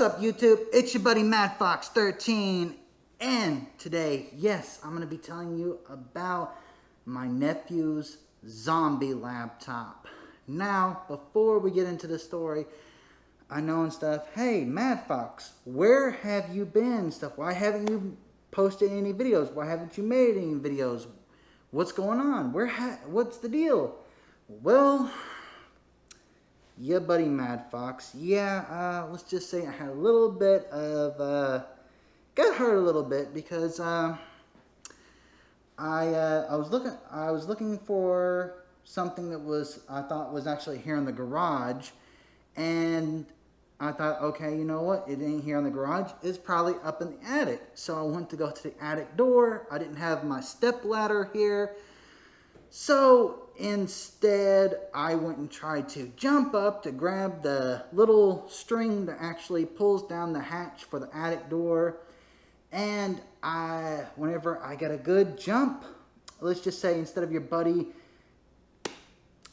What's up, YouTube? It's your buddy MadFox13, and today, yes, I'm going to be telling you about my nephew's zombie laptop. Now, before we get into the story, I know and stuff, hey, MadFox, where have you been stuff? Why haven't you posted any videos? Why haven't you made any videos? What's going on? What's the deal? Well, yeah, buddy Madfox. Yeah, let's just say I had a little bit of, got hurt a little bit because I was looking for something that I thought was actually here in the garage, and I thought, okay, you know what? It ain't here in the garage. It's probably up in the attic. So I went to go to the attic door. I didn't have my step ladder here. So instead, I went and tried to jump up to grab the little string that actually pulls down the hatch for the attic door. And whenever I got a good jump, let's just say instead of your buddy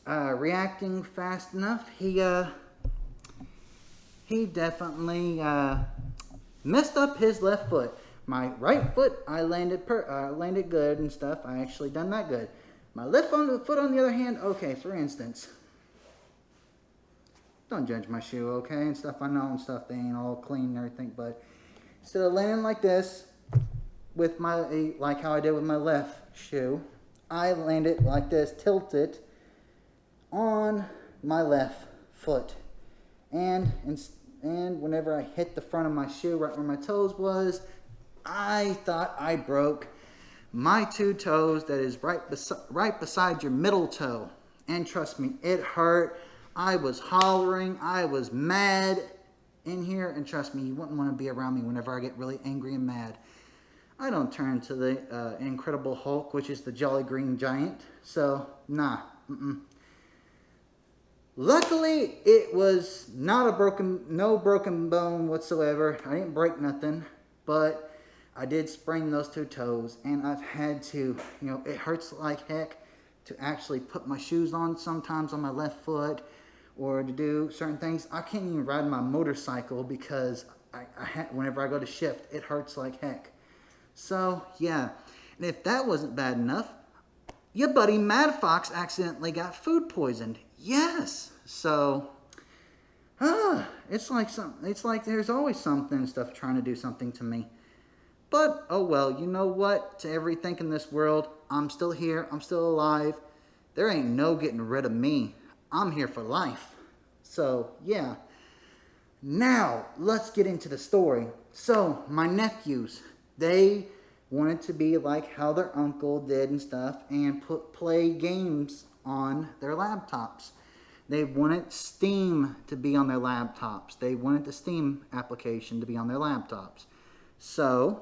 reacting fast enough, he definitely messed up his left foot. My right foot, I landed good and stuff. I actually done that good. My left foot, on the other hand, okay, for instance, don't judge my shoe, okay, and stuff. I know and stuff, they ain't all clean and everything, but instead of landing like this, with like how I did with my left shoe, I landed like this, tilted on my left foot, and whenever I hit the front of my shoe, right where my toes was, I thought I broke my two toes that is right beside your middle toe. And trust me, it hurt. I was hollering. I was mad in here. And trust me, you wouldn't want to be around me whenever I get really angry and mad. I don't turn to the Incredible Hulk, which is the Jolly Green Giant. So, nah. Luckily, it was not no broken bone whatsoever. I didn't break nothing, but I did sprain those two toes, and I've had to, it hurts like heck to actually put my shoes on sometimes on my left foot, or to do certain things. I can't even ride my motorcycle because whenever I go to shift, it hurts like heck. So, yeah. And if that wasn't bad enough, your buddy Madfox accidentally got food poisoned. Yes. So, it's like there's always something stuff trying to do something to me. But, oh well, you know what? To everything in this world, I'm still here. I'm still alive. There ain't no getting rid of me. I'm here for life. So, yeah. Now, let's get into the story. So, my nephews, they wanted to be like how their uncle did and stuff and play games on their laptops. They wanted Steam to be on their laptops. They wanted the Steam application to be on their laptops. So,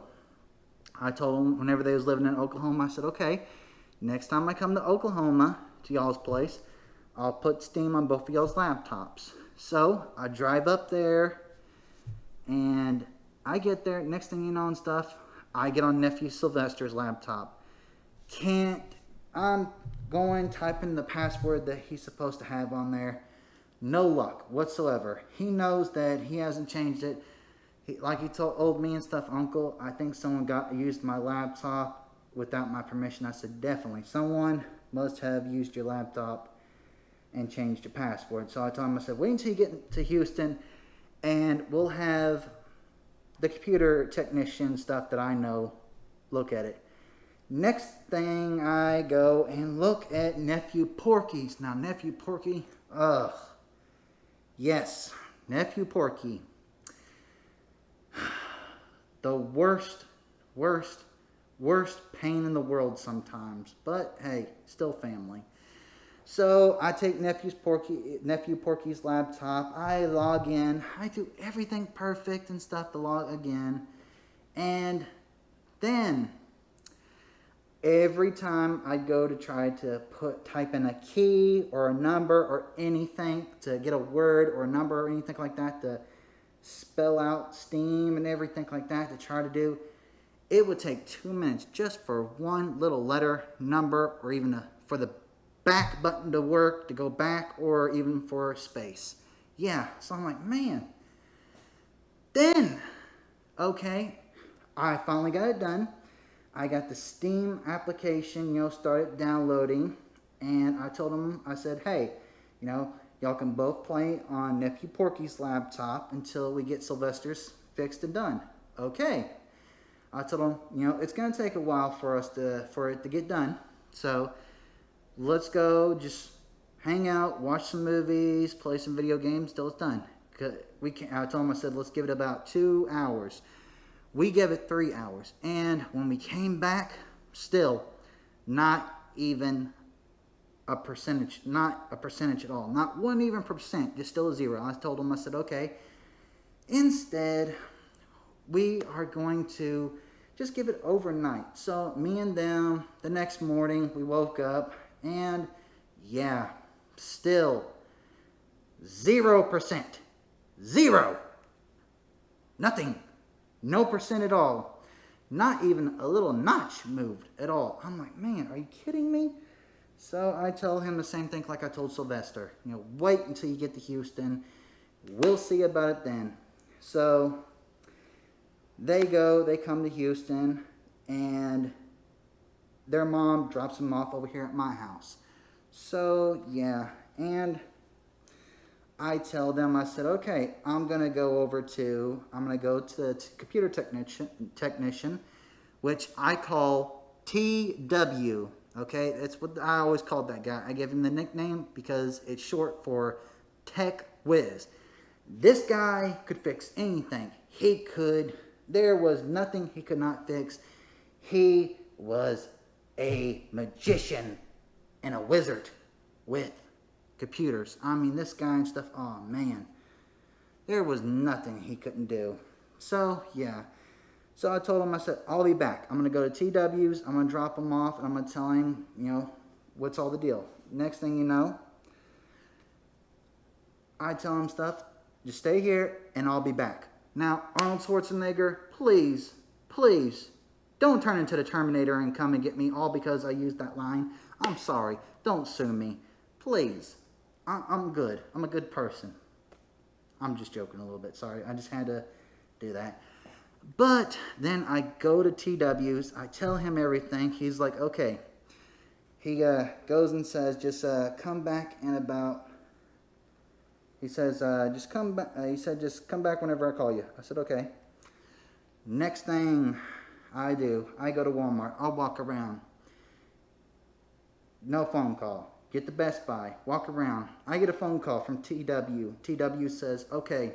I told them whenever they was living in Oklahoma, I said, okay, next time I come to Oklahoma, to y'all's place, I'll put Steam on both of y'all's laptops. So, I drive up there, and I get there, next thing you know and stuff, I get on Nephew Sylvester's laptop. I'm going, typing the password that he's supposed to have on there. No luck whatsoever. He knows that he hasn't changed it. Like he told me and stuff, Uncle, I think someone used my laptop without my permission. I said, definitely. Someone must have used your laptop and changed your password. So I told him, I said, wait until you get to Houston, and we'll have the computer technician stuff that I know look at it. Next thing, I go and look at Nephew Porky's. Now, Nephew Porky, ugh. Yes, Nephew Porky. The worst pain in the world sometimes. But, hey, still family. So, I take Nephew Porky's laptop. I log in. I do everything perfect and stuff to log again. And then, every time I go to try to type in a key or a number or anything to get a word or a number or anything like that to spell out Steam and everything like that to try to do, it would take 2 minutes just for one little letter, number, or even for the back button to work, to go back, or even for space. Yeah, so I'm like, man, Then, okay, I finally got it done. I got the Steam application, started downloading. And I told him, I said, hey, y'all can both play on Nephew Porky's laptop until we get Sylvester's fixed and done. Okay. I told him, it's going to take a while for it to get done. So let's go just hang out, watch some movies, play some video games till it's done. I told him, I said, let's give it about 2 hours. We gave it 3 hours. And when we came back, still not even a percentage, not a percentage at all. Not 1 even percent, just still a 0. I told him, I said, okay, instead, we are going to just give it overnight. So me and them, the next morning, we woke up and yeah, still 0%. 0. Nothing. No percent at all. Not even a little notch moved at all. I'm like, man, are you kidding me? So I tell him the same thing like I told Sylvester. Wait until you get to Houston. We'll see about it then. So they come to Houston, and their mom drops them off over here at my house. So, yeah, and I tell them, I said, okay, I'm going to go to the computer technician, which I call TW, okay? That's what I always called that guy. I gave him the nickname because it's short for Tech Whiz. This guy could fix anything. There was nothing he could not fix. He was a magician and a wizard with computers. I mean, this guy and stuff, oh man. There was nothing he couldn't do. So, yeah. So I told him, I said, I'll be back. I'm going to go to TW's. I'm going to drop him off, and I'm going to tell him, what's all the deal. Next thing you know, I tell him stuff. Just stay here, and I'll be back. Now, Arnold Schwarzenegger, please, don't turn into the Terminator and come and get me all because I used that line. I'm sorry. Don't sue me. Please. I'm good. I'm a good person. I'm just joking a little bit. Sorry. I just had to do that. But then I go to TW's. I tell him everything. He's like, okay. He goes and says, just come back in about... He says, just come back. He said, just come back whenever I call you. I said, okay. Next thing I do, I go to Walmart. I'll walk around. No phone call. Get to Best Buy. Walk around. I get a phone call from TW. TW says, okay.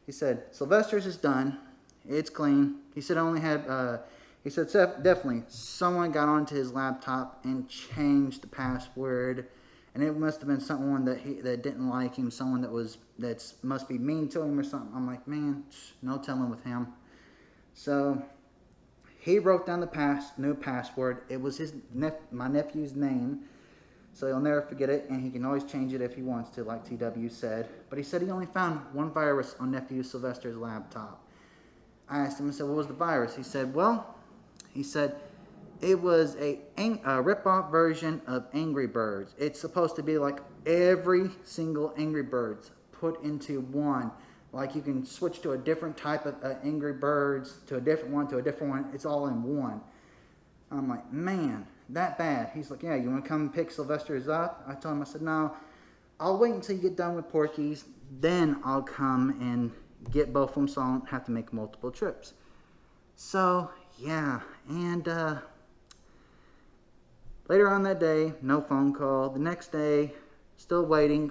He said, Sylvester's is done. It's clean. He said, I only had, he said, definitely, someone got onto his laptop and changed the password. And it must have been someone that didn't like him, someone that must be mean to him or something. I'm like, man, no telling with him. So he wrote down the new password. It was my nephew's name, so he'll never forget it, and he can always change it if he wants to, like TW said. But he said he only found one virus on nephew Sylvester's laptop. I asked him, I said, what was the virus? He said, it was a rip-off version of Angry Birds. It's supposed to be like every single Angry Birds put into one. Like you can switch to a different type of Angry Birds, to a different one, It's all in one. I'm like, man, that bad. He's like, yeah, you want to come pick Sylvester's up? I told him, I said, no, I'll wait until you get done with Porky's. Then I'll come and get both of them so I don't have to make multiple trips. So, yeah, and later on that day, no phone call. The next day, still waiting.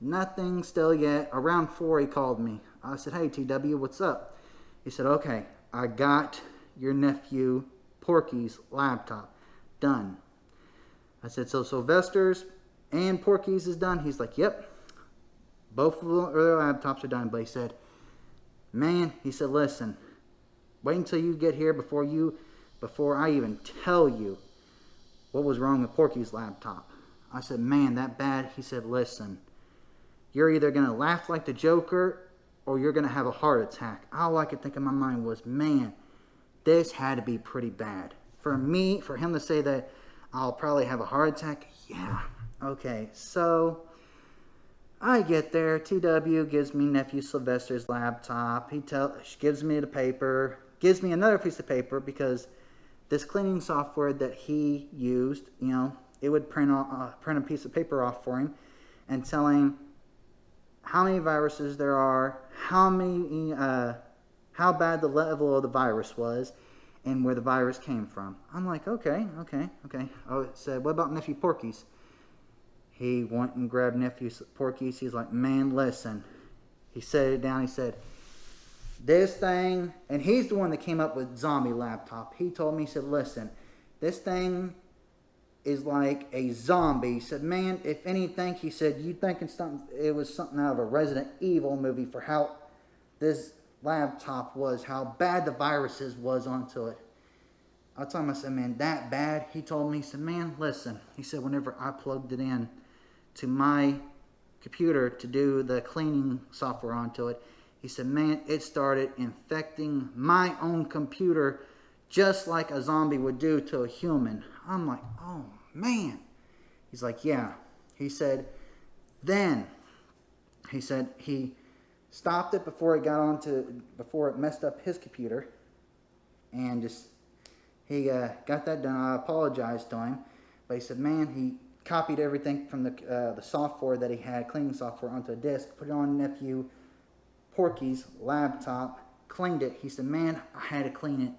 Nothing still yet. Around 4, he called me. I said, hey, TW, what's up? He said, okay, I got your nephew Porky's laptop done. I said, so Sylvester's and Porky's is done? He's like, yep. Both of their laptops are done. But he said, man, he said, listen, wait until you get here before I even tell you what was wrong with Porky's laptop. I said, man, that bad? He said, listen, you're either going to laugh like the Joker or you're going to have a heart attack. All I could think in my mind was, man, this had to be pretty bad. For him to say that I'll probably have a heart attack, yeah. Okay, so I get there. TW gives me nephew Sylvester's laptop. She gives me the paper, gives me another piece of paper because this cleaning software that he used, it would print a piece of paper off for him and tell him how many viruses there are, how bad the level of the virus was, and where the virus came from. I'm like, okay. I said, what about Nephew Porky's? He went and grabbed Nephew Porky's. He's like, man, listen. He set it down. He said, this thing, and he's the one that came up with zombie laptop. He told me, he said, listen, this thing is like a zombie. He said, man, if anything, he said, you thinking it was something out of a Resident Evil movie for how this laptop was, how bad the viruses was onto it. I told him, I said, man, that bad? He told me, he said, man, listen. He said, whenever I plugged it in to my computer to do the cleaning software onto it, he said, man, it started infecting my own computer just like a zombie would do to a human. I'm like, oh, man. He's like, yeah. He said, he stopped it before it messed up his computer, and he got that done. I apologized to him, but he said, man, he copied everything from the software that he had, cleaning software, onto a disk, put it on Nephew Porky's laptop, cleaned it. He said, man, I had to clean it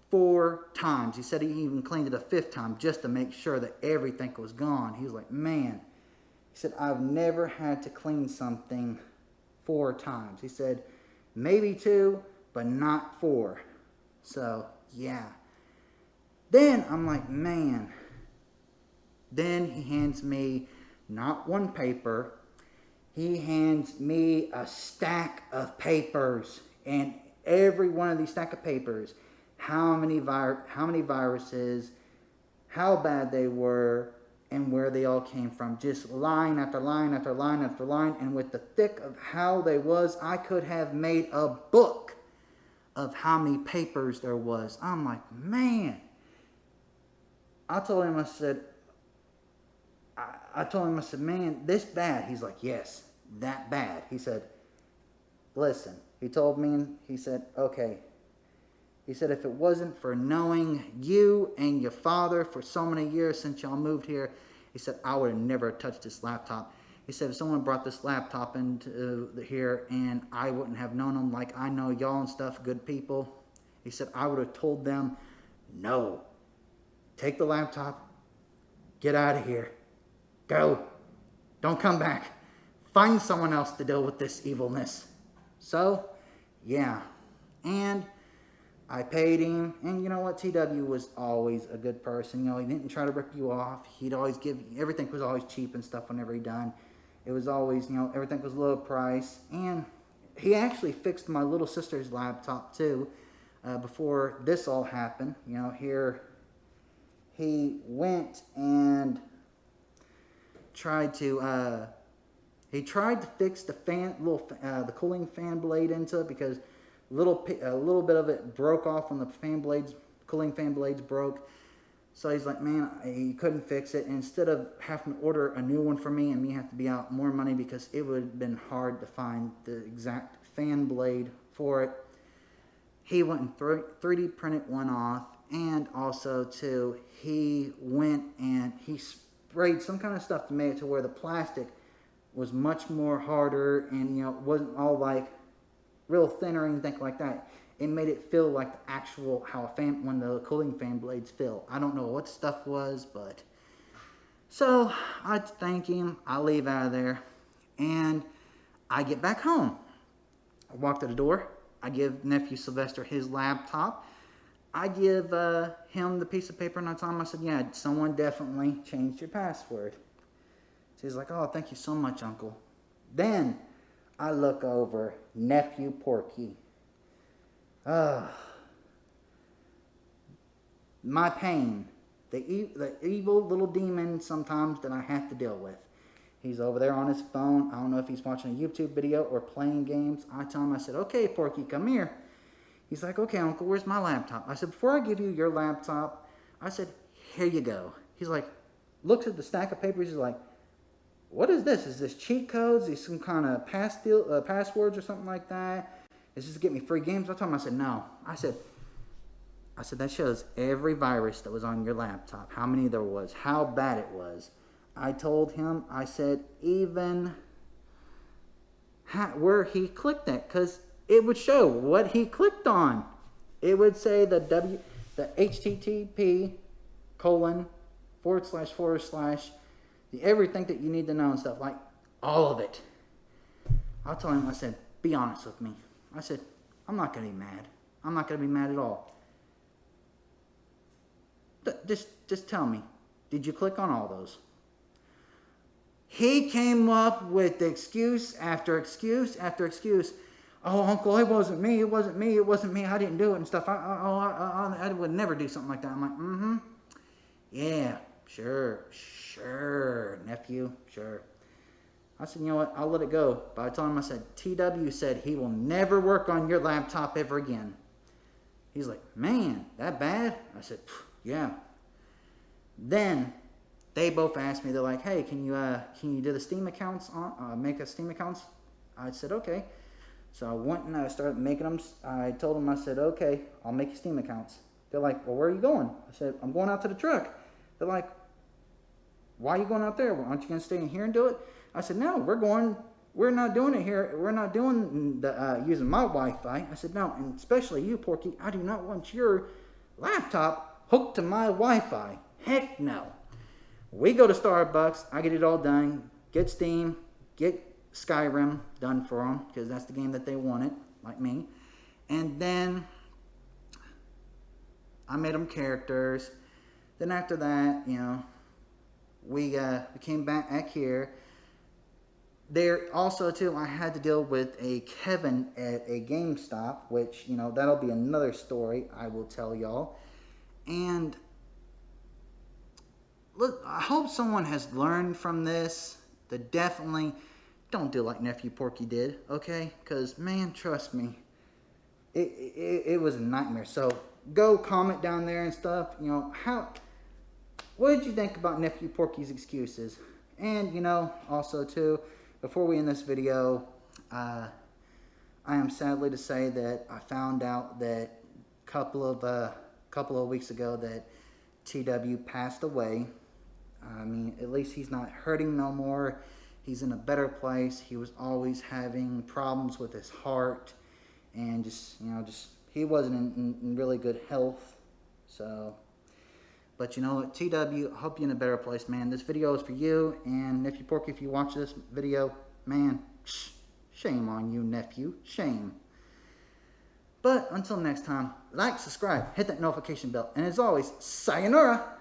4 times. He said he even cleaned it a 5th time just to make sure that everything was gone. He was like, man, he said, I've never had to clean something 4 times. He said, maybe 2, but not 4. So, yeah. Then I'm like, man. Then he hands me not one paper. He hands me a stack of papers. And every one of these stack of papers, how many viruses, how bad they were, and where they all came from. Just line after line after line after line. And with the thick of how they was, I could have made a book of how many papers there was. I'm like, man. I told him, I said, man, this bad? He's like, yes, that bad. He said, listen. He told me, he said, okay. He said, if it wasn't for knowing you and your father for so many years since y'all moved here, he said, I would have never touched this laptop. He said, if someone brought this laptop into here and I wouldn't have known them like I know y'all and stuff, good people, he said, I would have told them, no, take the laptop, get out of here, go, don't come back, find someone else to deal with this evilness. So, yeah, and I paid him, and you know what, TW was always a good person. He didn't try to rip you off. He'd always everything was always cheap and stuff whenever he done. It was always, everything was low price. And he actually fixed my little sister's laptop too, before this all happened. Here he went and tried to fix the the cooling fan blade into it, because a little bit of it broke off when the cooling fan blades broke. So he's like, man, he couldn't fix it. And instead of having to order a new one for me and me have to be out more money because it would have been hard to find the exact fan blade for it, he went and 3D printed one off. And also, too, he went and he sprayed some kind of stuff to make it to where the plastic was much more harder and, it wasn't all like real thin or anything like that. It made it feel like the actual when the cooling fan blades feel. I don't know what the stuff was, but so I thank him. I leave out of there, and I get back home. I walk to the door. I give Nephew Sylvester his laptop. I give him the piece of paper, and I tell him, I said, yeah, someone definitely changed your password. So he's like, oh, thank you so much, Uncle. Then I look over Nephew Porky. My pain. The evil little demon sometimes that I have to deal with. He's over there on his phone. I don't know if he's watching a YouTube video or playing games. I tell him, I said, okay, Porky, come here. He's like, okay, Uncle, where's my laptop? I said, before I give you your laptop, I said, here you go. He's like, looks at the stack of papers. He's like, what is this? Is this cheat codes? Is some kind of passwords or something like that? Is this to get me free games? I told him, I said, no. I said, that shows every virus that was on your laptop, how many there was, how bad it was. I told him, I said, even where he clicked at, because it would show what he clicked on. It would say the HTTP : / the everything that you need to know and stuff, like all of it. I told him, I said, be honest with me. I said, I'm not going to be mad. I'm not going to be mad at all. Just tell me, did you click on all those? He came up with excuse after excuse after excuse. Oh, Uncle, it wasn't me. It wasn't me. It wasn't me. I didn't do it and stuff. I would never do something like that. I'm like, yeah, sure, nephew, sure. I said, you know what? I'll let it go. But I told him, I said, TW said he will never work on your laptop ever again. He's like, man, that bad? I said, yeah. Then they both asked me, they're like, hey, can you do the Steam accounts make a Steam accounts? I said, okay. So I went and I started making them. I told them, I said, okay, I'll make you Steam accounts. They're like, well, where are you going? I said, I'm going out to the truck. They're like, why are you going out there? Well, aren't you going to stay in here and do it? I said, no, we're not doing it here. We're not doing the using my Wi-Fi. I said, no, and especially you, Porky, I do not want your laptop hooked to my Wi-Fi. Heck no. We go to Starbucks. I get it all done. Get Steam. Get Skyrim done for them, because that's the game that they wanted, like me. And then I made them characters. Then after that, we came back here. There also, too, I had to deal with a Kevin at a GameStop, which, that'll be another story I will tell y'all. And look, I hope someone has learned from this. That definitely don't do like Nephew Porky did, okay? Because, man, trust me, it was a nightmare. So go comment down there and stuff. What did you think about Nephew Porky's excuses? And, also, too, before we end this video, I am sadly to say that I found out that a couple of weeks ago that TW passed away. I mean, at least he's not hurting no more. He's in a better place. He was always having problems with his heart, and he wasn't in really good health. So, but you know what, TW, I hope you're in a better place, man. This video is for you, and Nephew Porky, if you watch this video, man, shame on you, nephew, shame. But until next time, like, subscribe, hit that notification bell, and as always, sayonara.